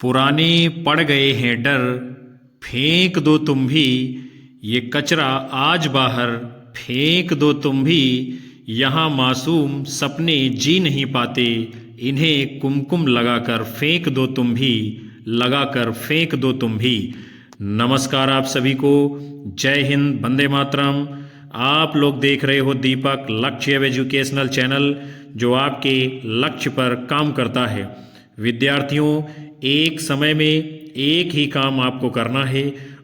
पुराने पड़ गए हैं डर, फेंक दो तुम भी ये कचरा आज बाहर, फेंक दो तुम भी। यहाँ मासूम सपने जी नहीं पाते, इन्हें कुमकुम लगाकर फेंक दो तुम भी, लगाकर फेंक दो तुम भी। नमस्कार आप सभी को, जय हिंद, वंदे मातरम। आप लोग देख रहे हो दीपक लक्ष्य एजुकेशनल चैनल, जो आपके लक्ष्य पर काम करता है। विद्यार्थियों, एक समय में एक ही काम आपको करना है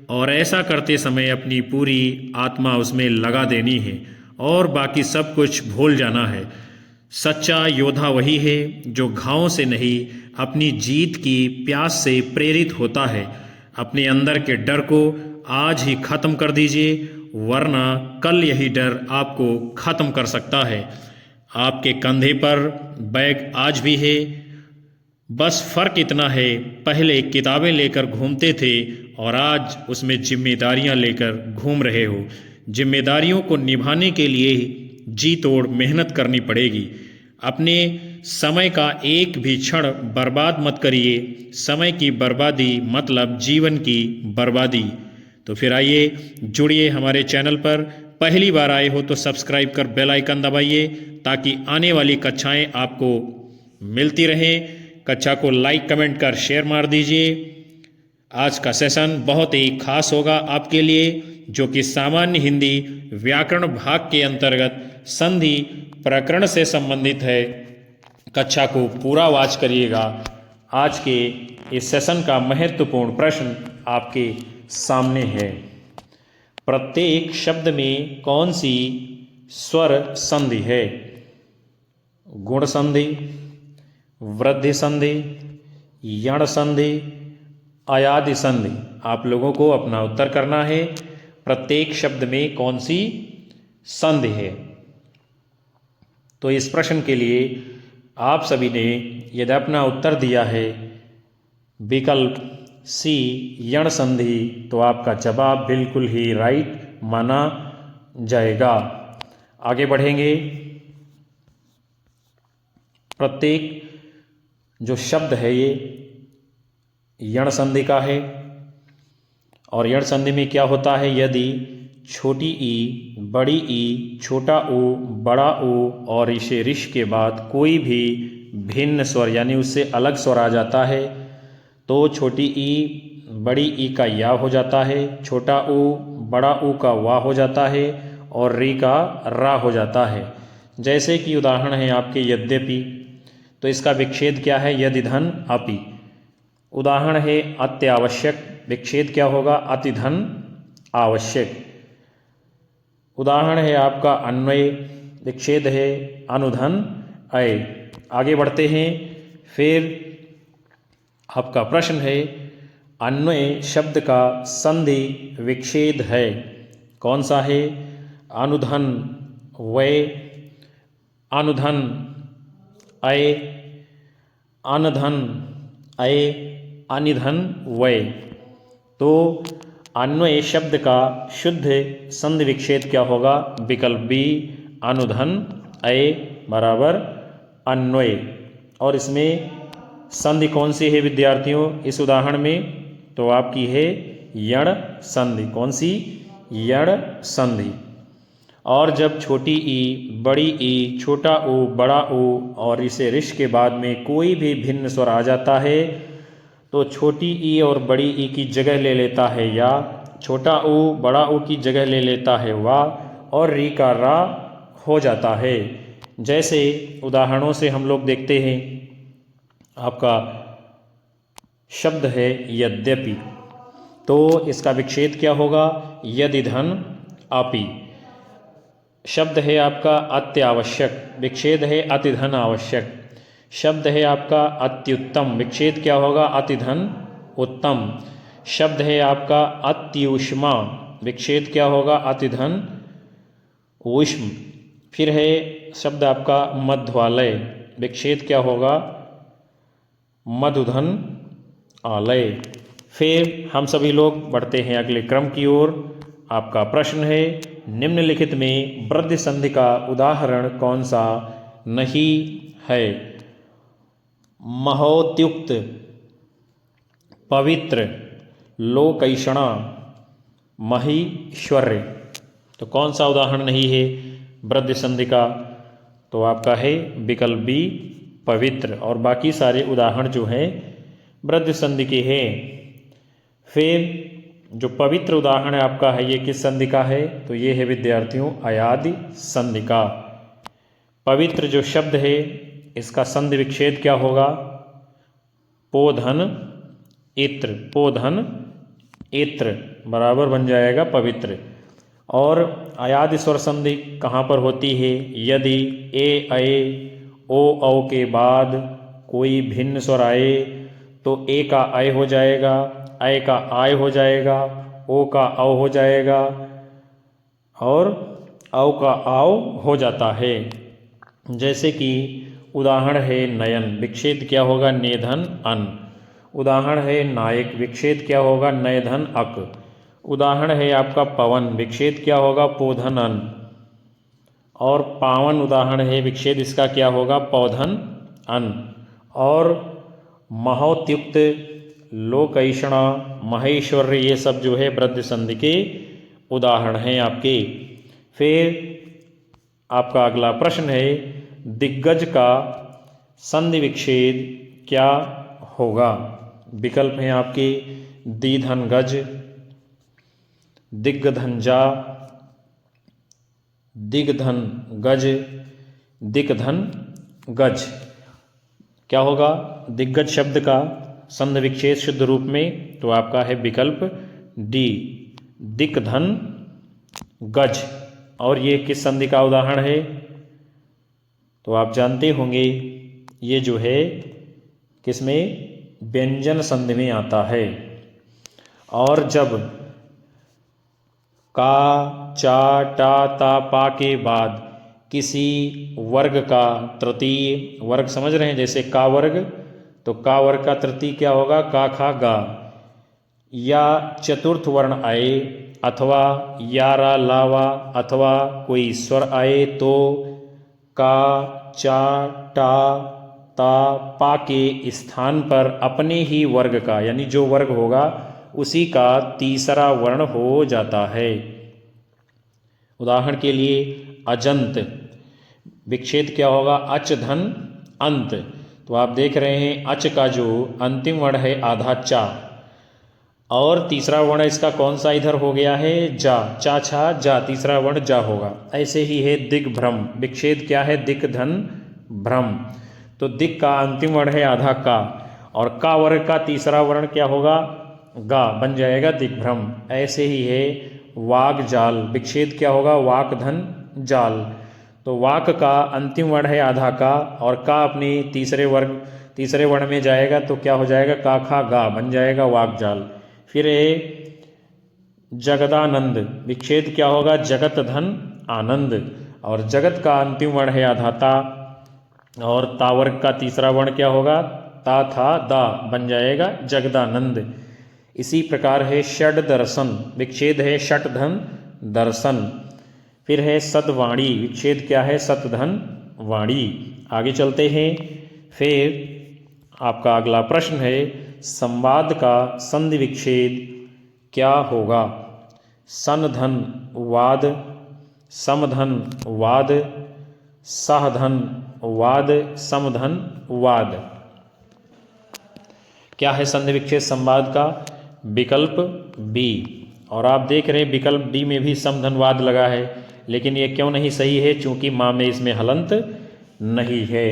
और ऐसा करते समय अपनी पूरी आत्मा उसमें लगा देनी है और बाकी सब कुछ भूल जाना है। सच्चा योद्धा वही है जो घावों से नहीं, अपनी जीत की प्यास से प्रेरित होता है। अपने अंदर के डर को आज ही खत्म कर दीजिए, वरना कल यही डर आपको खत्म कर सकता है। आपके कंधे पर बैग आज भी है, बस फर्क इतना है, पहले किताबें लेकर घूमते थे और आज उसमें जिम्मेदारियां लेकर घूम रहे हो। जिम्मेदारियों को निभाने के लिए जी तोड़ मेहनत करनी पड़ेगी। अपने समय का एक भी क्षण बर्बाद मत करिए। समय की बर्बादी मतलब जीवन की बर्बादी। तो फिर आइए जुड़िए हमारे चैनल पर। पहली बार आए हो तो सब्सक्राइब कर बेल आइकन दबाइए ताकि आने वाली कक्षाएं आपको मिलती रहें। कक्षा को लाइक कमेंट कर शेयर मार दीजिए। आज का सेशन बहुत ही खास होगा आपके लिए, जो कि सामान्य हिंदी व्याकरण भाग के अंतर्गत संधि प्रकरण से संबंधित है। कक्षा को पूरा वॉच करिएगा। आज के इस सेशन का महत्वपूर्ण प्रश्न आपके सामने है। प्रत्येक शब्द में कौन सी स्वर संधि है? गुण संधि, वृद्धि संधि, यण संधि, अयादि संधि। आप लोगों को अपना उत्तर करना है। प्रत्येक शब्द में कौन सी संधि है? तो इस प्रश्न के लिए आप सभी ने यदि अपना उत्तर दिया है विकल्प सी यण संधि, तो आपका जवाब बिल्कुल ही राइट माना जाएगा। आगे बढ़ेंगे। प्रत्येक जो शब्द है ये यण संधि का है और यण संधि में क्या होता है? यदि छोटी ई, बड़ी ई, छोटा ओ, बड़ा ओ और इसे ऋष के बाद कोई भी भिन्न स्वर यानी उससे अलग स्वर आ जाता है तो छोटी ई, बड़ी ई का या हो जाता है, छोटा ओ, बड़ा ओ का वा हो जाता है और री का रा हो जाता है। जैसे कि उदाहरण है आपके यद्यपि, तो इसका विच्छेद क्या है? यदि धन अपि। उदाहरण है अत्यावश्यक, विच्छेद क्या होगा? अति धन आवश्यक। उदाहरण है आपका अन्वय, विच्छेद है अनुधन अय। आगे बढ़ते हैं। फिर आपका प्रश्न है अन्वय शब्द का संधि विच्छेद है कौन सा है? अनुधन वय, अनुधन अय, अनधन अय, अनिधन वय। तो अन्वय शब्द का शुद्ध संधि विच्छेद क्या होगा? विकल्प बी अनुधन अय बराबर अन्वय। और इसमें संधि कौन सी है विद्यार्थियों इस उदाहरण में? तो आपकी है यण संधि। कौन सी? यण संधि। और जब छोटी ई, बड़ी ई, छोटा ओ, बड़ा ओ और इसे ऋष के बाद में कोई भी भिन्न स्वर आ जाता है तो छोटी ई और बड़ी ई की जगह ले लेता है या, छोटा ओ बड़ा ओ की जगह ले लेता है वा और री का रा हो जाता है। जैसे उदाहरणों से हम लोग देखते हैं। आपका शब्द है यद्यपि, तो इसका विच्छेद क्या होगा? यदि धन अपि। शब्द है आपका अत्यावश्यक, विच्छेद है अति धन आवश्यक। शब्द है आपका अत्युत्तम, विच्छेद क्या होगा? अति धन उत्तम। शब्द है आपका अत्युष्मा, विच्छेद क्या होगा? अति धन ऊष्म। फिर है शब्द आपका मध्वालय, विच्छेद क्या होगा? मधुधन आलय। फिर हम सभी लोग बढ़ते हैं अगले क्रम की ओर। आपका प्रश्न है निम्नलिखित में वृद्धि संधि का उदाहरण कौन सा नहीं है? महोत्युक्त, पवित्र, लोकैषणा, महीश्वर्य। तो कौन सा उदाहरण नहीं है वृद्धि संधि का? तो आपका है विकल्प बी पवित्र, और बाकी सारे उदाहरण जो हैं वृद्धि संधि के हैं। फिर जो पवित्र उदाहरण है आपका है, ये किस संधि का है? तो ये है विद्यार्थियों अयादि संधि का। पवित्र जो शब्द है इसका संधि विच्छेद क्या होगा? पोधन इत्र, पोधन इत्र बराबर बन जाएगा पवित्र। और अयादि स्वर संधि कहाँ पर होती है? यदि ए अए ओ औ के बाद कोई भिन्न स्वर आए तो ए का अय हो जाएगा, अय का आय हो जाएगा, ओ का औ हो जाएगा और औ का आओ हो जाता है। जैसे कि उदाहरण है नयन, विच्छेद क्या होगा? नेधन अन। उदाहरण है नायक, विच्छेद क्या होगा? नयधन अक। उदाहरण है आपका पवन, विच्छेद क्या होगा? पोधन अन। और पावन उदाहरण है, विच्छेद इसका क्या होगा? पौधन अन। और महोत्युक्त, लोकैषणा, महेश्वर्य, ये सब जो है वृद्धि संधि के उदाहरण हैं आपके। फिर आपका अगला प्रश्न है, दिग्गज का संधि विच्छेद क्या होगा? विकल्प हैं आपके दीधन गज, दिग्धंजा, दिग्धन गज, दिग्धन गज। क्या होगा दिग्गज शब्द का संधि विच्छेद शुद्ध रूप में? तो आपका है विकल्प डी दिग्धन गज। और ये किस संधि का उदाहरण है? तो आप जानते होंगे ये जो है किसमें? व्यंजन संधि में आता है। और जब का, चा, टा, ता, पा के बाद किसी वर्ग का तृतीय वर्ग, समझ रहे हैं, जैसे का वर्ग, तो का वर्ग का तृतीय क्या होगा? का, खा, गा, या चतुर्थ वर्ण आए अथवा यारा, लावा अथवा कोई स्वर आए तो का, चा, टा, ता, पा के स्थान पर अपने ही वर्ग का, यानी जो वर्ग होगा उसी का तीसरा वर्ण हो जाता है। उदाहरण के लिए अजंत, विच्छेद क्या होगा? अच धन अंत। तो आप देख रहे हैं अच का जो अंतिम वर्ण है आधा चा, और तीसरा वर्ण इसका कौन सा इधर हो गया है? जा, चा, छा, जा, तीसरा वर्ण जा होगा। ऐसे ही है दिग्भ्रम, विच्छेद क्या है? दिक धन भ्रम। तो दिक का अंतिम वर्ण है आधा का, और का वर्ग का तीसरा वर्ण क्या होगा? गा, बन जाएगा दिग्भ्रम। ऐसे ही है वाक जाल, विच्छेद क्या होगा? वाक धन जाल। तो वाक का अंतिम वर्ण है आधा का, और का अपनी तीसरे वर्ण में जाएगा तो क्या हो जाएगा? का, खा, गा, बन जाएगा वाक जाल। फिर है जगदानंद, विच्छेद क्या होगा? जगत धन आनंद, और जगत का अंतिम वर्ण है आधा ता, और ता वर्ग का तीसरा वर्ण क्या होगा? ता, था, दा, बन जाएगा जगदानंद। इसी प्रकार है षड दर्शन, विच्छेद है षट धन दर्शन। फिर है सदवाणी, विच्छेद क्या है? सत धन वाणी। आगे चलते हैं। फिर आपका अगला प्रश्न है, संवाद का संधि विच्छेद क्या होगा? सन धन वाद, समधन वाद, सहधन वाद, समधन वाद। क्या है संधि विच्छेद संवाद का? विकल्प बी। और आप देख रहे हैं विकल्प डी में भी समधनवाद लगा है, लेकिन ये क्यों नहीं सही है? चूंकि माँ में इसमें हलंत नहीं है।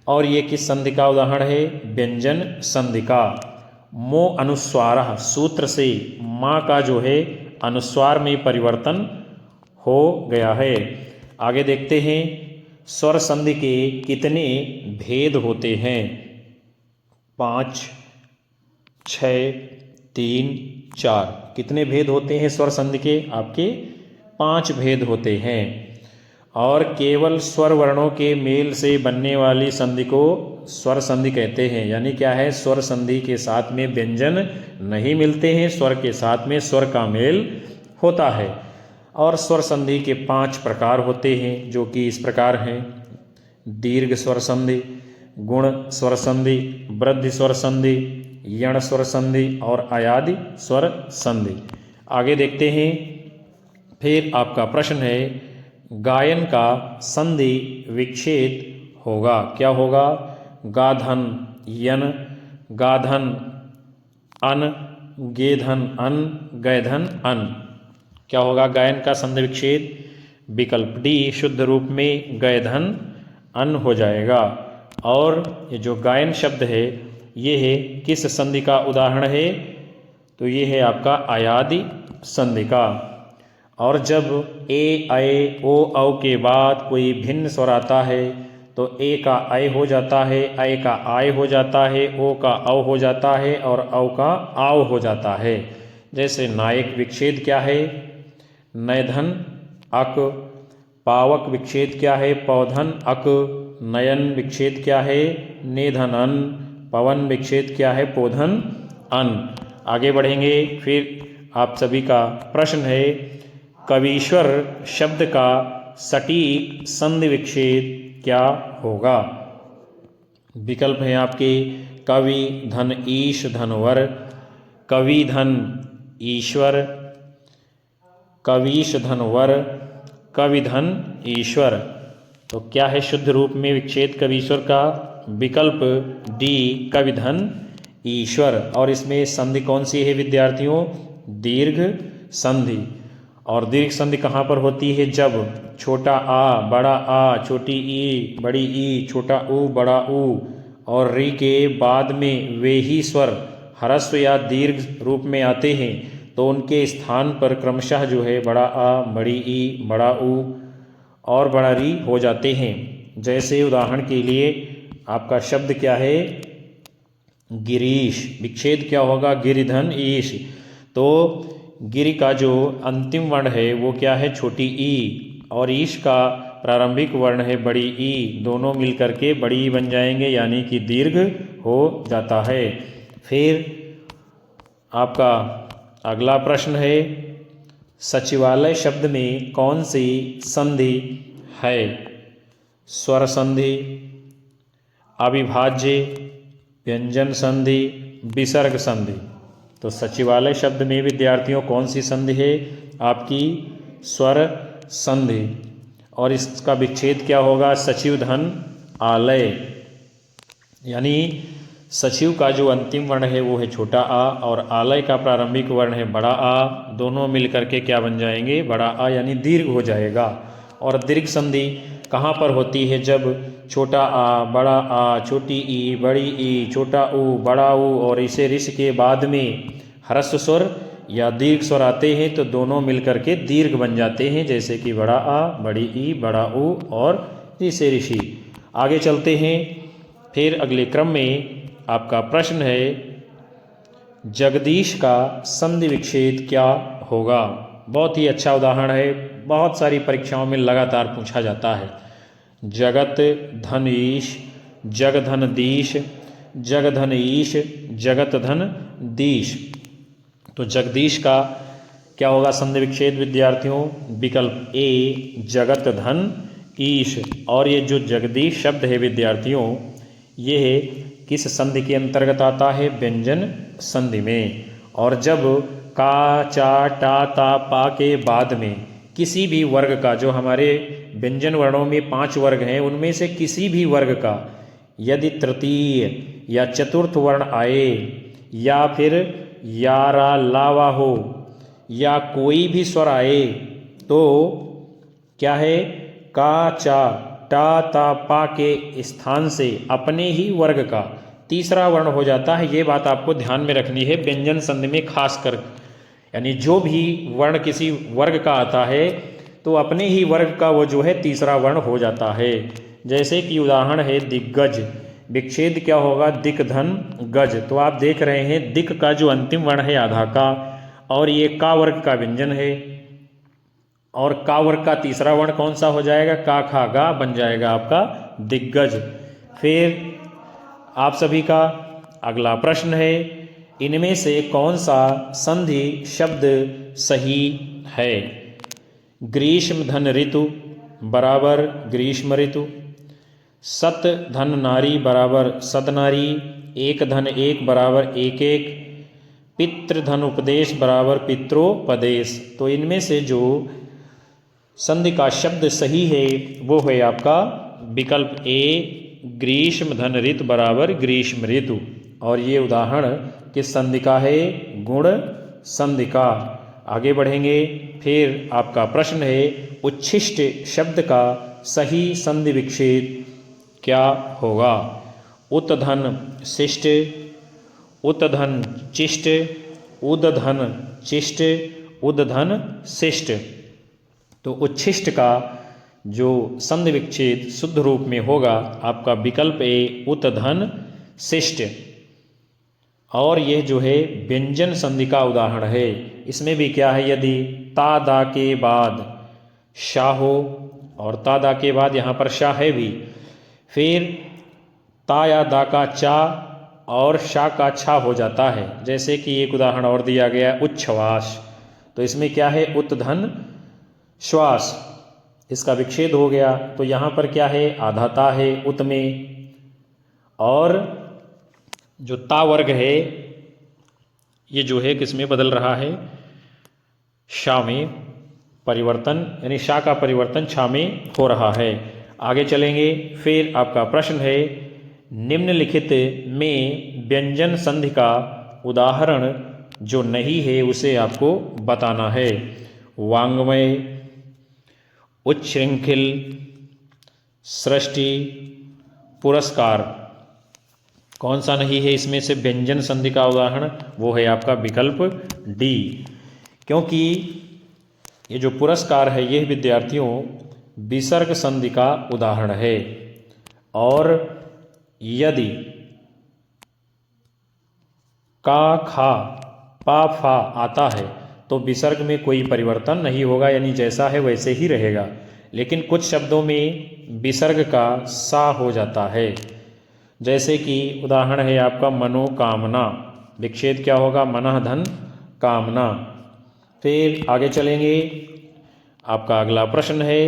और ये किस संधि का उदाहरण है? व्यंजन संधि का। मो अनुस्वार, सूत्र से माँ का जो है अनुस्वार में परिवर्तन हो गया है। आगे देखते हैं, स्वर संधि के कितने भेद होते हैं? 5, 6, 3, 4। कितने भेद होते हैं स्वर संधि के? आपके 5 भेद होते हैं। और केवल स्वर वर्णों के मेल से बनने वाली संधि को स्वर संधि कहते हैं। यानी क्या है? स्वर संधि के साथ में व्यंजन नहीं मिलते हैं, स्वर के साथ में स्वर का मेल होता है। और स्वर संधि के 5 प्रकार होते हैं, जो कि इस प्रकार हैं: दीर्घ स्वर संधि, गुण स्वर संधि, वृद्धि स्वर संधि, यण स्वर संधि और अयादि स्वर संधि। आगे देखते हैं। फिर आपका प्रश्न है, गायन का संधि विच्छेद होगा, क्या होगा? गाधन यन, गाधन अन, गेधन अन, गैधन अन। क्या होगा गायन का संधि विच्छेद? विकल्प डी शुद्ध रूप में गैधन अन हो जाएगा। और ये जो गायन शब्द है ये है किस संधि का उदाहरण है? तो ये है आपका अयादि संधि का। और जब ए ऐ ओ औ के बाद कोई भिन्न स्वर आता है तो ए का ऐ हो जाता है, ऐ का आय हो जाता है, ओ का औ हो जाता है और औ का आव हो जाता है। जैसे नायक विच्छेद क्या है? नयधन अक। पावक विच्छेद क्या है? पौधन अक। नयन विच्छेद क्या है? नेधन अन। पवन विच्छेद क्या है? पोधन अन। आगे बढ़ेंगे। फिर आप सभी का प्रश्न है, कवीश्वर शब्द का सटीक संधि विच्छेद क्या होगा? विकल्प हैं आपके कवि धन ईश धन वर, कवि धन ईश्वर, कवीश धन वर, कवि धन ईश्वर। तो क्या है शुद्ध रूप में विच्छेद कवीश्वर का? विकल्प डी कवि धन ईश्वर। और इसमें संधि कौन सी है विद्यार्थियों? दीर्घ संधि। और दीर्घ संधि कहाँ पर होती है? जब छोटा आ बड़ा आ, छोटी ई बड़ी ई, छोटा ऊ बड़ा ऊ और री के बाद में वे ही स्वर ह्रस्व या दीर्घ रूप में आते हैं तो उनके स्थान पर क्रमशः जो है बड़ा आ, बड़ी ई, बड़ा ऊ और बड़ा री हो जाते हैं। जैसे उदाहरण के लिए आपका शब्द क्या है? गिरीश। विच्छेद क्या होगा? गिरिधन ईश। तो गिरि का जो अंतिम वर्ण है वो क्या है? छोटी ई। और ईश का प्रारंभिक वर्ण है बड़ी ई। दोनों मिलकर के बड़ी ई बन जाएंगे यानी कि दीर्घ हो जाता है। फिर आपका अगला प्रश्न है, सचिवालय शब्द में कौन सी संधि है? स्वर संधि, अविभाज्य, व्यंजन संधि, विसर्ग संधि। तो सचिवालय शब्द में विद्यार्थियों कौन सी संधि है? आपकी स्वर संधि। और इसका विच्छेद क्या होगा? सचिव धन आलय। यानी सचिव का जो अंतिम वर्ण है वो है छोटा आ और आलय का प्रारंभिक वर्ण है बड़ा आ। दोनों मिलकर के क्या बन जाएंगे? बड़ा आ यानी दीर्घ हो जाएगा। और दीर्घ संधि कहाँ पर होती है? जब छोटा आ बड़ा आ, छोटी ई बड़ी ई, छोटा ऊ बड़ा ऊ और इसे ऋष के बाद में ह्रस्व स्वर या दीर्घ स्वर आते हैं तो दोनों मिलकर के दीर्घ बन जाते हैं। जैसे कि बड़ा आ, बड़ी ई, बड़ा ऊ और ऋषि ऋषि। आगे चलते हैं। फिर अगले क्रम में आपका प्रश्न है, जगदीश का संधि विच्छेद क्या होगा? बहुत ही अच्छा उदाहरण है, बहुत सारी परीक्षाओं में लगातार पूछा जाता है। जगत धन ईश, जग धन दीश, जग धन ईश, जगत धन दीश। तो जगदीश का क्या होगा संधि विच्छेद विद्यार्थियों? विकल्प ए जगत धन ईश। और ये जो जगदीश शब्द है विद्यार्थियों ये है किस संधि के अंतर्गत आता है? व्यंजन संधि में। और जब का चा टा ता पा के बाद में किसी भी वर्ग का, जो हमारे व्यंजन वर्णों में 5 वर्ग हैं उनमें से किसी भी वर्ग का यदि तृतीय या चतुर्थ वर्ण आए या फिर यारा लावा हो या कोई भी स्वर आए तो क्या है? का चा टा ता पा के स्थान से अपने ही वर्ग का तीसरा वर्ण हो जाता है। ये बात आपको ध्यान में रखनी है व्यंजन संधि में खास कर। यानी जो भी वर्ण किसी वर्ग का आता है तो अपने ही वर्ग का वो जो है तीसरा वर्ण हो जाता है। जैसे कि उदाहरण है दिग्गज। विच्छेद क्या होगा? दिक धन गज। तो आप देख रहे हैं दिक का जो अंतिम वर्ण है आधा का और ये का वर्ग का व्यंजन है और का वर्ग का तीसरा वर्ण कौन सा हो जाएगा? का खा गा बन जाएगा आपका दिग्गज। फिर आप सभी का अगला प्रश्न है, इनमें से कौन सा संधि शब्द सही है? ग्रीष्म धन ऋतु बराबर ग्रीष्म ऋतु, सत धन नारी बराबर सदनारी, एक धन एक बराबर एक एक, पितृ धन उपदेश बराबर पित्रोपदेश। तो इनमें से जो संधि का शब्द सही है वो है आपका विकल्प ए, ग्रीष्म धन ऋतु बराबर ग्रीष्म ऋतु। और ये उदाहरण किस संधि का है? गुण संधि का। आगे बढ़ेंगे, फिर आपका प्रश्न है उच्छिष्ट शब्द का सही संधि विच्छेद क्या होगा? उत्धन शिष्ट, उत्धन चिष्ट, उद्धन चिष्ट, उद्धन शिष्ट। तो उच्छिष्ट का जो संधि विच्छेद शुद्ध रूप में होगा आपका विकल्प ए, उत्धन शिष्ट। और यह जो है व्यंजन संधि का उदाहरण है। इसमें भी क्या है? यदि ता दा के बाद शा हो, और ता दा के बाद यहाँ पर शा है भी, फिर ता या दा का चा और शा का छा हो जाता है। जैसे कि एक उदाहरण और दिया गया उच्छ्वास, तो इसमें क्या है? उत्धन श्वास, इसका विच्छेद हो गया। तो यहाँ पर क्या है? आधा ता है उत में, और जो ता वर्ग है ये जो है किस में बदल रहा है? शा में परिवर्तन, यानी शा का परिवर्तन छा में हो रहा है। आगे चलेंगे, फिर आपका प्रश्न है निम्नलिखित में व्यंजन संधि का उदाहरण जो नहीं है उसे आपको बताना है। वांग्मय, उच्छृंखल, सृष्टि, पुरस्कार। कौन सा नहीं है इसमें से व्यंजन संधि का उदाहरण? वो है आपका विकल्प डी। क्योंकि ये जो पुरस्कार है यह विद्यार्थियों विसर्ग संधि का उदाहरण है। और यदि का खा पा फा आता है तो विसर्ग में कोई परिवर्तन नहीं होगा, यानी जैसा है वैसे ही रहेगा। लेकिन कुछ शब्दों में विसर्ग का सा हो जाता है। जैसे कि उदाहरण है आपका मनोकामना, विच्छेद क्या होगा? मनः धन कामना। फिर आगे चलेंगे, आपका अगला प्रश्न है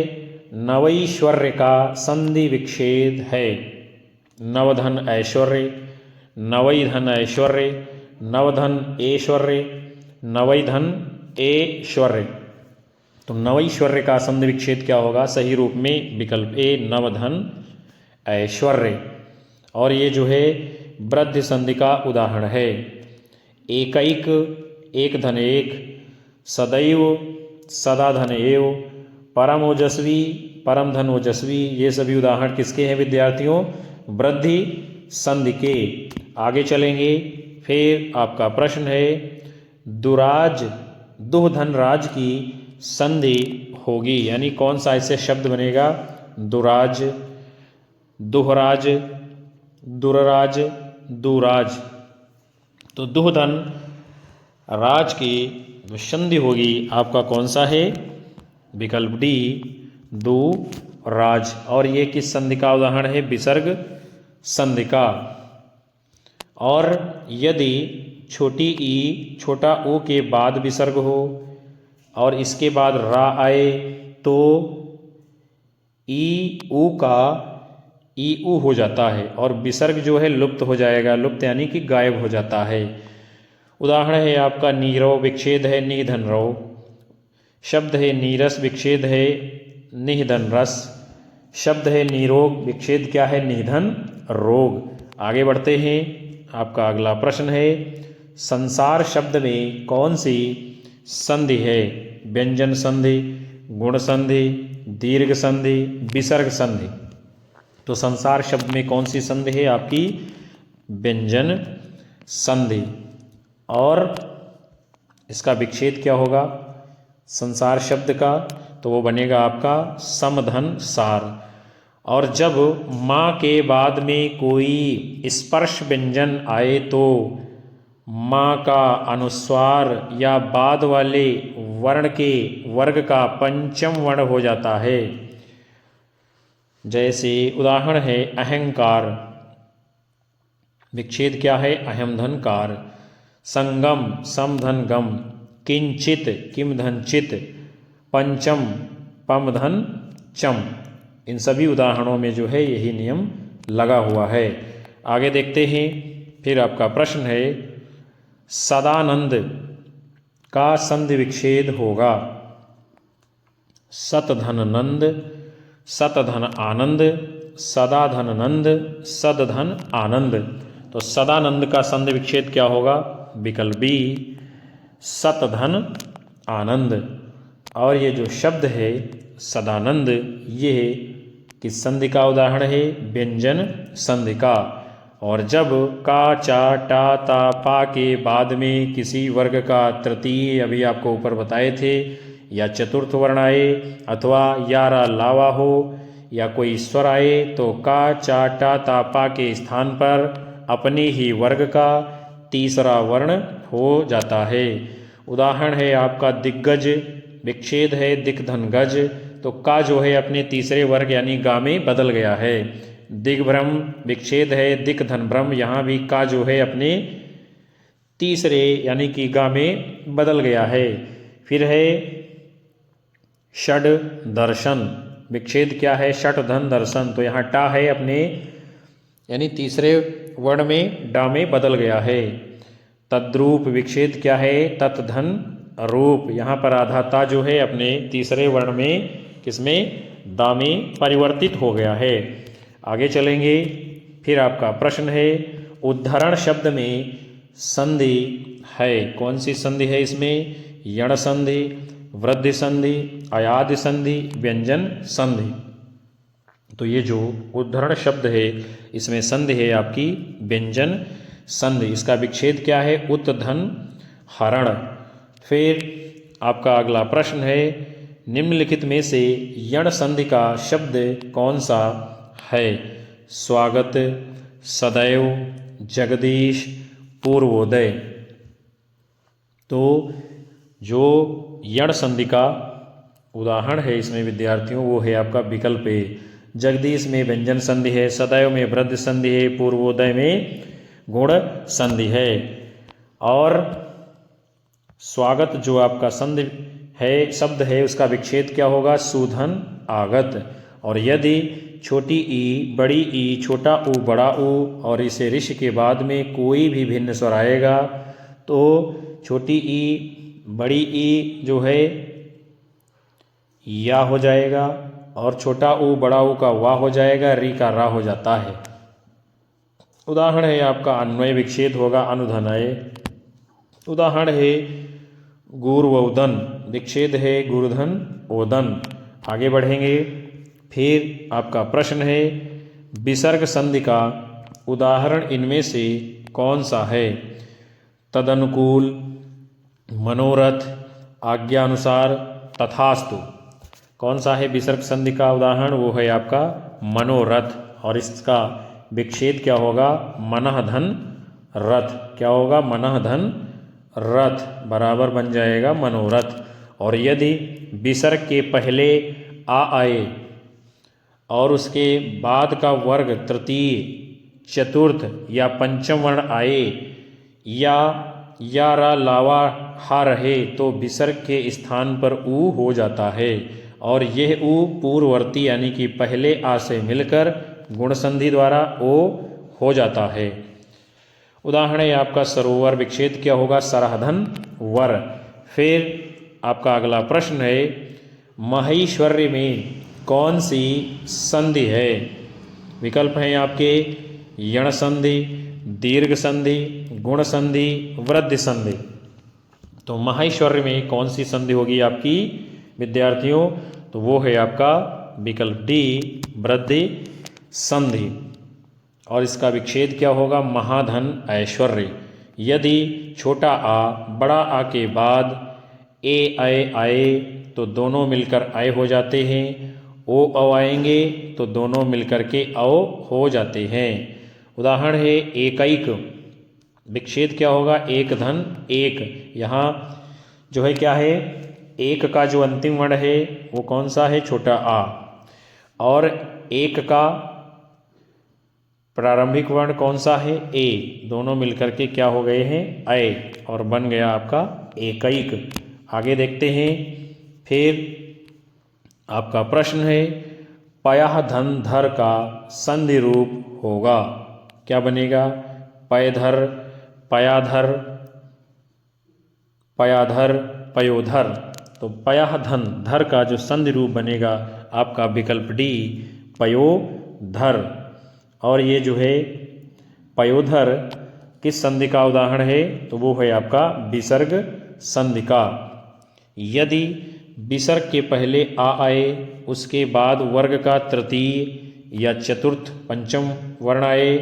नवैश्वर्य का संधि विच्छेद है। नवधन ऐश्वर्य, नवैधन ऐश्वर्य, नवधन ऐश्वर्य, नवैधन ऐश्वर्य। तो नवैश्वर्य का संधि विच्छेद क्या होगा? सही रूप में विकल्प ए, नवधन ऐश्वर्य। और ये जो है वृद्धि संधि का उदाहरण है। एकैक, एक धन एक, सदैव, सदा धन एव, परम ओजस्वी, परम धन ओजस्वी। ये सभी उदाहरण किसके हैं विद्यार्थियों? वृद्धि संधि के। आगे चलेंगे, फिर आपका प्रश्न है दुराज, दुह धन राज की संधि होगी, यानी कौन सा ऐसे शब्द बनेगा? दुराज, दुहराज, दुरराज, दुराज। तो दुह धन राज की जो संधि होगी आपका कौन सा है? विकल्प डी, दुराज। और ये किस संधि का उदाहरण है? विसर्ग संधि का। और यदि छोटी ई छोटा ऊ के बाद विसर्ग हो और इसके बाद रा आए तो ई ऊ का ई ऊ हो जाता है और विसर्ग जो है लुप्त हो जाएगा। लुप्त यानी कि गायब हो जाता है। उदाहरण है आपका नीरव, विच्छेद है निधन रव। शब्द है नीरस, विच्छेद है निधन रस। शब्द है निरोग, विच्छेद क्या है? निधन रोग। आगे बढ़ते हैं, आपका अगला प्रश्न है संसार शब्द में कौन सी संधि है? व्यंजन संधि, गुण संधि, दीर्घ संधि, विसर्ग संधि। तो संसार शब्द में कौन सी संधि है? आपकी व्यंजन संधि। और इसका विच्छेद क्या होगा संसार शब्द का? तो वो बनेगा आपका समधन सार। और जब माँ के बाद में कोई स्पर्श व्यंजन आए तो माँ का अनुस्वार या बाद वाले वर्ण के वर्ग का पंचम वर्ण हो जाता है। जैसे उदाहरण है अहंकार, विच्छेद क्या है? अहम धन कार। संगम, सम धन गम। किंचित, किम धन चित। पंचम, पम धन चम। इन सभी उदाहरणों में जो है यही नियम लगा हुआ है। आगे देखते हैं। फिर आपका प्रश्न है, सदानंद का संधि विच्छेद होगा। सतधन नंद, सतधन आनंद, सदाधन नंद, सदधन आनंद। तो सदानंद का संधि विच्छेद क्या होगा? विकल्प बी, सतधन आनंद। और ये जो शब्द है सदानंद, ये किस संधि का उदाहरण है? व्यंजन संधि का। और जब का, चा, टा, ता, पा के बाद में किसी वर्ग का तृतीय, अभी आपको ऊपर बताए थे, या चतुर्थ वर्ण आए अथवा यारा लावा हो या कोई स्वर आए तो का, चा, टा, ता, पा के स्थान पर अपने ही वर्ग का तीसरा वर्ण हो जाता है। उदाहरण है आपका दिग्गज, विच्छेद है दिक धन गज, तो का जो है अपने तीसरे वर्ग यानी गा में बदल गया है। दिग्भ्रम, विच्छेद है दिक धन भ्रम, यहाँ भी का जो है अपने तीसरे यानी कि गा में बदल गया है। फिर है षड दर्शन, विच्छेद क्या है? षट धन दर्शन, तो यहाँ टा है अपने यानी तीसरे वर्ण में डा में बदल गया है। तद्रूप, विच्छेद क्या है? तत् धन रूप, यहाँ पर आधा ता जो है अपने तीसरे वर्ण में किसमें? दा में परिवर्तित हो गया है। आगे चलेंगे। फिर आपका प्रश्न है, उद्धरण शब्द में संधि है, कौन सी संधि है इसमें? यण संधि, वृद्धि संधि, अयादि संधि, व्यंजन संधि। तो ये जो उद्धरण शब्द है इसमें संधि है आपकी व्यंजन संधि। इसका विच्छेद क्या है? उत धन हरण। फिर आपका अगला प्रश्न है, निम्नलिखित में से यण संधि का शब्द कौन सा है? स्वागत, सदैव, जगदीश, पूर्वोदय। तो जो यण संधि का उदाहरण है इसमें विद्यार्थियों, वो है आपका विकल्प ए। जगदीश में व्यंजन संधि है, सदैव में वृद्धि संधि है, पूर्वोदय में गुण संधि है। और स्वागत जो आपका संधि है शब्द है उसका विच्छेद क्या होगा? सूधन आगत। और यदि छोटी ई, बड़ी ई, छोटा ऊ, बड़ा ऊ और इसे ऋष के बाद में कोई भी भिन्न स्वर आएगा तो छोटी ई, बड़ी ई जो है या हो जाएगा और छोटा ऊ, बड़ा ऊ का वा हो जाएगा, री का रा हो जाता है। उदाहरण है आपका अन्वय विच्छेद होगा अनुधनय। उदाहरण है गुरुवोदन, विच्छेद है गुरुधन ओदन। आगे बढ़ेंगे। फिर आपका प्रश्न है, विसर्ग संधि का उदाहरण इनमें से कौन सा है? तदनुकूल, मनोरथ, आज्ञानुसार, तथास्तु। कौन सा है विसर्ग संधि का उदाहरण? वो है आपका मनोरथ। और इसका विच्छेद क्या होगा? मनः धन रथ। क्या होगा? मनः धन रथ बराबर बन जाएगा मनोरथ। और यदि विसर्ग के पहले आ आए और उसके बाद का वर्ग तृतीय, चतुर्थ या पंचम वर्ण आए या रा लावा हा रहे तो विसर्ग के स्थान पर ऊ हो जाता है। और यह ऊ पूर्ववर्ती यानी कि पहले आ से मिलकर गुण संधि द्वारा ओ हो जाता है। उदाहरण है आपका सरोवर, विच्छेद क्या होगा? सराधन वर। फिर आपका अगला प्रश्न है, महेश्वर्य में कौन सी संधि है? विकल्प हैं आपके यण संधि, दीर्घ संधि, गुण संधि, वृद्धि संधि। तो महेश्वर्य में कौन सी संधि होगी आपकी विद्यार्थियों? तो वो है आपका विकल्प डी, वृद्धि संधि। और इसका विच्छेद क्या होगा? महाधन ऐश्वर्य। यदि छोटा आ, बड़ा आ के बाद ए आए तो दोनों मिलकर आए हो जाते हैं। ओ औ आएंगे तो दोनों मिलकर के औ हो जाते हैं। उदाहरण है एकैक, विच्छेद क्या होगा? एक धन एक। यहाँ जो है क्या है? एक का जो अंतिम वर्ण है वो कौन सा है? छोटा आ। और एक का प्रारंभिक वर्ण कौन सा है? ए। दोनों मिलकर के क्या हो गए हैं? अय, और बन गया आपका एकैक। आगे देखते हैं। फिर आपका प्रश्न है, पयः धन धर का संधि रूप होगा। क्या बनेगा? पयधर, पयाधर, पयाधर, पयोधर। तो पयः धन धर का जो संधि रूप बनेगा आपका विकल्प डी पयोधर। और ये जो है पयोधर किस संधि का उदाहरण है? तो वो है आपका विसर्ग संधि का। यदि विसर्ग के पहले आ आए, उसके बाद वर्ग का तृतीय या चतुर्थ पंचम वर्ण आए,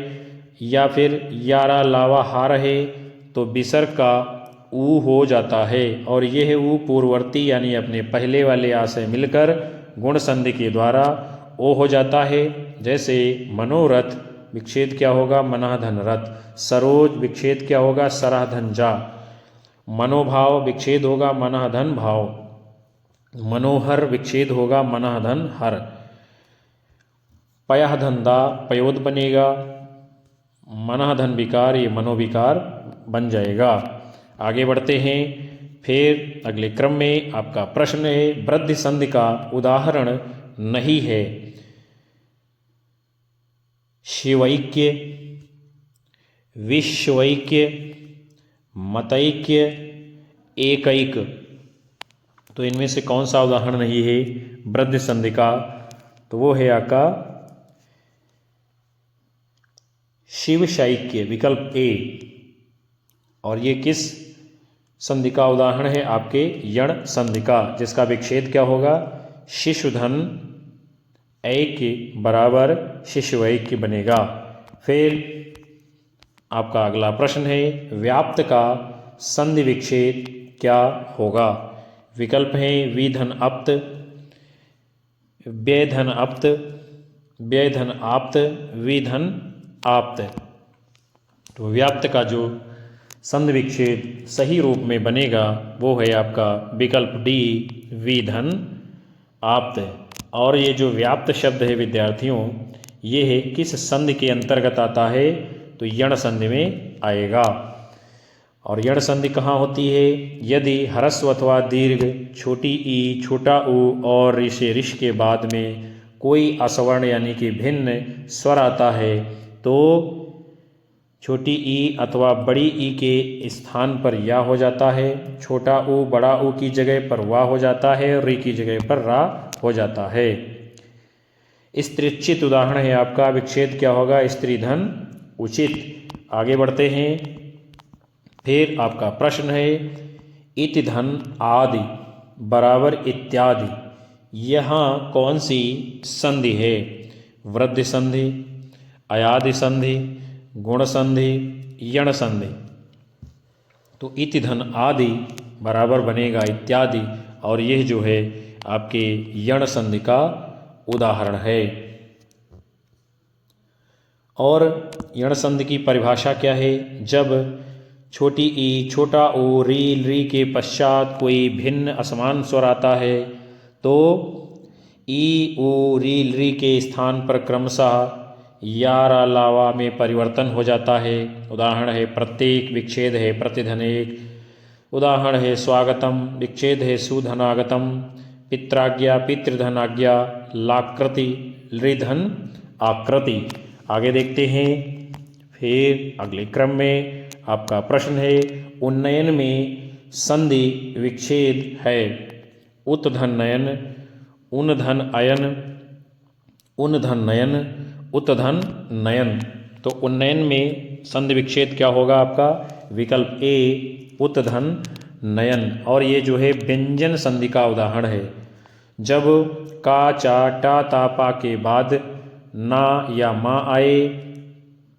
या फिर यारा लावा हा रहे, तो विसर्ग का ऊ हो जाता है। और यह ऊ पूर्ववर्ती यानी अपने पहले वाले आ से मिलकर गुण संधि के द्वारा ओ हो जाता है। जैसे मनोरथ विच्छेद क्या होगा? मनाधन रथ। सरोज विच्छेद क्या होगा? सराधन जा। मनोभाव विच्छेद होगा मनाधन भाव। मनोहर विच्छेद होगा मनाधन हर। पयः धंधा पयोद बनेगा। मनाधन विकार ये मनोविकार बन जाएगा। आगे बढ़ते हैं। फिर अगले क्रम में आपका प्रश्न है वृद्धि संधि का उदाहरण नहीं है। शिवैक्य, विश्वैक्य, मतैक्य, एकैक। तो इनमें से कौन सा उदाहरण नहीं है वृद्धि संधि का? तो वो है आपका शिवशैक्य, विकल्प ए। और ये किस संधि का उदाहरण है? आपके यण संधि का, जिसका विच्छेद क्या होगा? शिशुधन ऐक्य बराबर शिशुऐक्य बनेगा। फिर आपका अगला प्रश्न है व्याप्त का संधि विच्छेद क्या होगा? विकल्प हैं विधन अप्त, व्यधन अप्त, व्यधन आप्त, विधन आप्त। तो व्याप्त का जो संधि विच्छेद सही रूप में बनेगा वो है आपका विकल्प डी विधन आप्त। और ये जो व्याप्त शब्द है विद्यार्थियों, ये है किस संधि के अंतर्गत आता है? तो यण संधि में आएगा। और यण संधि कहाँ होती है? यदि ह्रस्व अथवा दीर्घ छोटी ई, छोटा ऊ और ऋष के बाद में कोई असवर्ण यानी कि भिन्न स्वर आता है, तो छोटी ई अथवा बड़ी ई के स्थान पर या हो जाता है, छोटा ऊ बड़ा ऊ की जगह पर वा हो जाता है, और री की जगह पर रा हो जाता है। स्त्रीचित उदाहरण है आपका विच्छेद क्या होगा? स्त्रीधन उचित। आगे बढ़ते हैं। फिर आपका प्रश्न है इति धन आदि बराबर इत्यादि, यहाँ कौन सी संधि है? वृद्धि संधि, अयादि संधि, गुण संधि, यण संधि। तो इति धन आदि बराबर बनेगा इत्यादि, और यह जो है आपके यण संधि का उदाहरण है। और यण संधि की परिभाषा क्या है? जब छोटी ई, छोटा ओ, री के पश्चात कोई भिन्न असमान स्वर आता है, तो ई, ऊ, री के स्थान पर क्रमशः या, रा, लावा में परिवर्तन हो जाता है। उदाहरण है प्रत्येक, विच्छेद है प्रतिधन एक। उदाहरण है स्वागतम, विच्छेद है सुधनागतम। पित्राज्ञा, पितृधनाज्ञा। लाकृति, लृधन आकृति। आगे देखते हैं। फिर अगले क्रम में आपका प्रश्न है उन्नयन में संधि विच्छेद है। उत्धन नयन, उन्धन अयन, उन्धन नयन, उत्धन नयन। तो उन्नयन में संधि विच्छेद क्या होगा आपका? विकल्प ए उत्धन नयन। और ये जो है व्यंजन संधि का उदाहरण है। जब का, चा, टा, ता, पा के बाद ना या मा आए,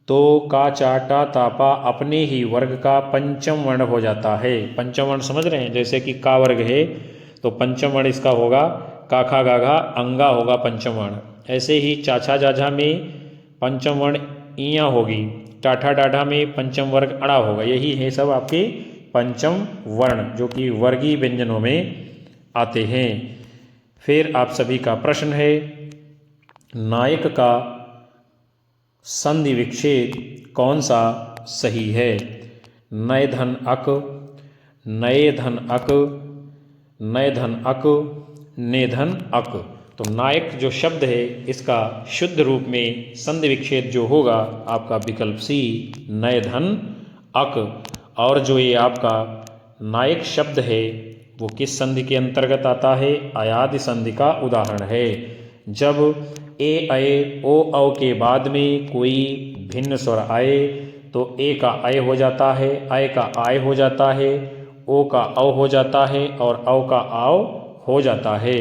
तो का, चा, टा, ता, पा अपने ही वर्ग का पंचम वर्ण हो जाता है। पंचम वर्ण समझ रहे हैं? जैसे कि का वर्ग है तो पंचम वर्ण इसका होगा का, खा, गा, घा, अंगा होगा पंचम वर्ण। ऐसे ही चाछा जाझा में पंचम वर्ण इया होगी, टाठा डाढ़ा में पंचम वर्ग अड़ा होगा। यही है सब आपके पंचम वर्ण जो कि वर्गीय व्यंजनों में आते हैं। फिर आप सभी का प्रश्न है नायक का संधि विच्छेद कौन सा सही है? नय धन अक, नये धन अक, नय धन अक, ने धन अक। तो नायक जो शब्द है इसका शुद्ध रूप में संधि विच्छेद जो होगा आपका विकल्प सी नय धन अक। और जो ये आपका नायक शब्द है वो किस संधि के अंतर्गत आता है? अयादि संधि का उदाहरण है। जब ए अय ओ औ के बाद में कोई भिन्न स्वर आए तो ए का अय हो जाता है, अय का आय हो जाता है, ओ का औ हो जाता है और औ का आव हो जाता है।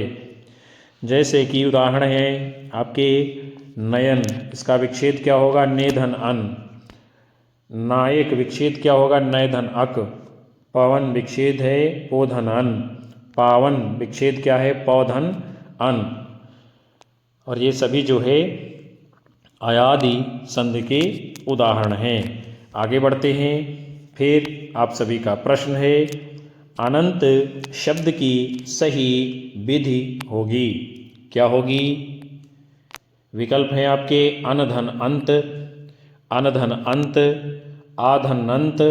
जैसे कि उदाहरण है आपके नयन, इसका विच्छेद क्या होगा? ने धन अन। नायक विच्छेद क्या होगा? नय धन अक। पवन विच्छेद है पो धन अन। पावन विच्छेद क्या है? पौ धन अन। और ये सभी जो है अयादि संधि के उदाहरण हैं। आगे बढ़ते हैं। फिर आप सभी का प्रश्न है, अनंत शब्द की सही विधि होगी, क्या होगी? विकल्प हैं आपके अनधन अंत, अनधन अंत, आधन अंत,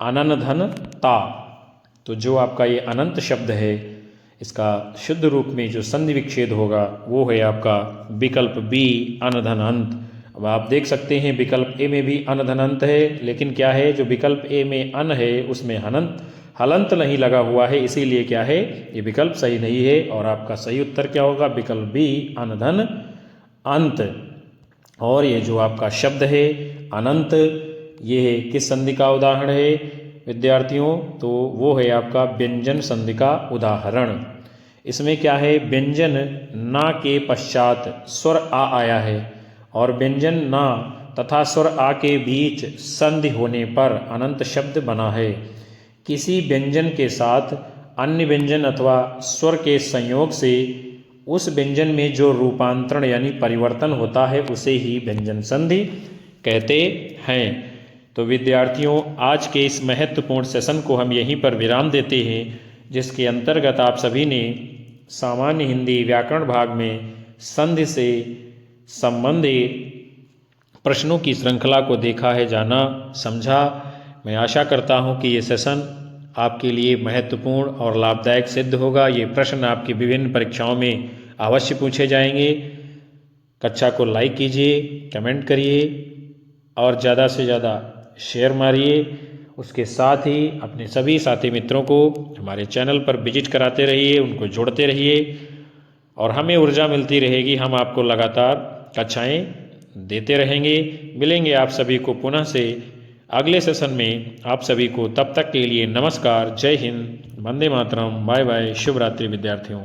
अननधन ता। तो जो आपका ये अनंत शब्द है इसका शुद्ध रूप में जो संधि विच्छेद होगा वो है आपका विकल्प बी अनधन अंत। अब आप देख सकते हैं विकल्प ए में भी अनधन अंत है, लेकिन क्या है जो विकल्प ए में अन है उसमें हलंत नहीं लगा हुआ है, इसीलिए क्या है ये विकल्प सही नहीं है। और आपका सही उत्तर क्या होगा? विकल्प बी अनधन अंत। और ये जो आपका शब्द है अनंत, ये किस संधि का उदाहरण है विद्यार्थियों? तो वो है आपका व्यंजन संधि का उदाहरण। इसमें क्या है? व्यंजन ना के पश्चात स्वर आ आया है और व्यंजन ना तथा स्वर आ के बीच संधि होने पर अनंत शब्द बना है। किसी व्यंजन के साथ अन्य व्यंजन अथवा स्वर के संयोग से उस व्यंजन में जो रूपांतरण यानी परिवर्तन होता है उसे ही व्यंजन संधि कहते हैं। तो विद्यार्थियों आज के इस महत्वपूर्ण सेशन को हम यहीं पर विराम देते हैं, जिसके अंतर्गत आप सभी ने सामान्य हिंदी व्याकरण भाग में संधि से संबंधित प्रश्नों की श्रृंखला को देखा है, जाना, समझा। मैं आशा करता हूं कि ये सेशन आपके लिए महत्वपूर्ण और लाभदायक सिद्ध होगा। ये प्रश्न आपकी विभिन्न परीक्षाओं में अवश्य पूछे जाएंगे। कक्षा को लाइक कीजिए, कमेंट करिए और ज़्यादा से ज़्यादा शेयर मारिए। उसके साथ ही अपने सभी साथी मित्रों को हमारे चैनल पर विजिट कराते रहिए, उनको जोड़ते रहिए और हमें ऊर्जा मिलती रहेगी। हम आपको लगातार कक्षाएं देते रहेंगे। मिलेंगे आप सभी को पुनः से अगले सेशन में। आप सभी को तब तक के लिए नमस्कार, जय हिंद, वंदे मातरम, बाय बाय, शुभ रात्रि विद्यार्थियों।